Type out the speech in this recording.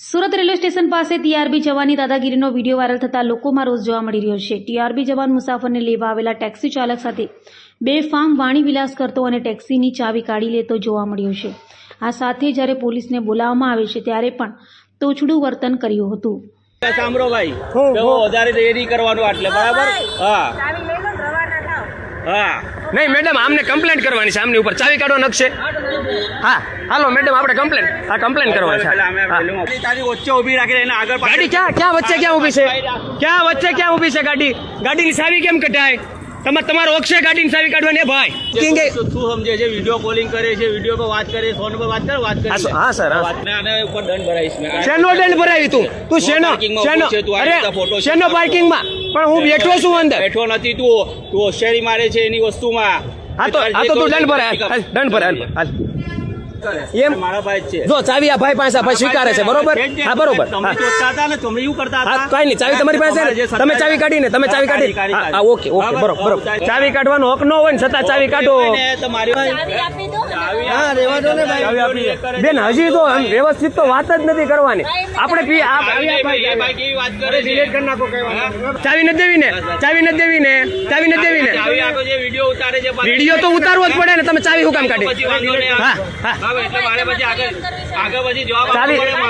Surat railway station પાસે TRB જવાનની દાદાગીરીનો video viral થતાં લોકોમાં રોષ જોવા મળી રહ્યો છે। ટીઆરબી જવાન મુસાફરને લેવા આવેલા ટેક્સી ચાલક સાથે બેફામ વાણીવિલાસ કરતો અને ટેક્સીની ચાવી કાઢી લેતો જોવા મળ્યો છે। આ સાથે જ્યારે પોલીસને બોલાવવામાં આવે છે ત્યારે પણ તોછડું વર્તન કર્યું હતું। સાંભળો ભાઈ, વધારે દેરી કરવાનું આટલે બરાબર। હા હા નહીં મેડમ, આમને કમ્પ્લેન્ટ કરવાની છે, આમની ઉપર ચાવી કાઢવા નકશે। હા હાલો મેડમ, આપણે કમ્પ્લેન્ટ કરવાની છે। તારી વચ્ચે ઊભી રાખીને એને આગળ ગાડી ક્યાં વચ્ચે ક્યાં ઊભી છે? ક્યાં વચ્ચે ક્યાં ઊભી છે ગાડી? ગાડીની ચાવી કેમ કઢાય? તમારો હક છે ગાડીની ચાવી કાઢવાની ભાઈ? શું સમજે છે? વિડીયો કોલિંગ કરે છે, વિડીયો પર વાત કરે, ફોન પર વાત કરે। હા સર, આના ઉપર દંડ ભરાઈશ મેં। શેનો દંડ ભરાવી તું શેનો પાર્કિંગમાં? પણ હું બેઠો છું અંદર। બેઠો નથી તું હોશિયારી મારે છે એની વસ્તુમાં। આ તો તું દંડ ભરાય એમ મારા ભાઈ છે। જો ચાવી આ ભાઈ પાસે ભાઈ સ્વીકારે છે, બરોબર? હા બરોબર। તમે ચોટતા હતા ને, તમે એવું કરતા હતા। કઈ નહીં, ચાવી તમારી પાસે છે ને? તમે ચાવી કાઢી હા ઓકે બરોબર। ચાવી કાઢવાનો હક ન હોય ને છતાં ચાવી કાઢો। બેન હજી તો વ્યવસ્થિત તો વાત જ નથી કરવાની આપણે। ચાવી નથી દેવી ને વિડીયો તો ઉતારવો જ પડે ને। તમે ચાવી હું કામ કાઢી? હા એટલે મારે પછી આગળ પછી જવાબ આપવો પડે મારે।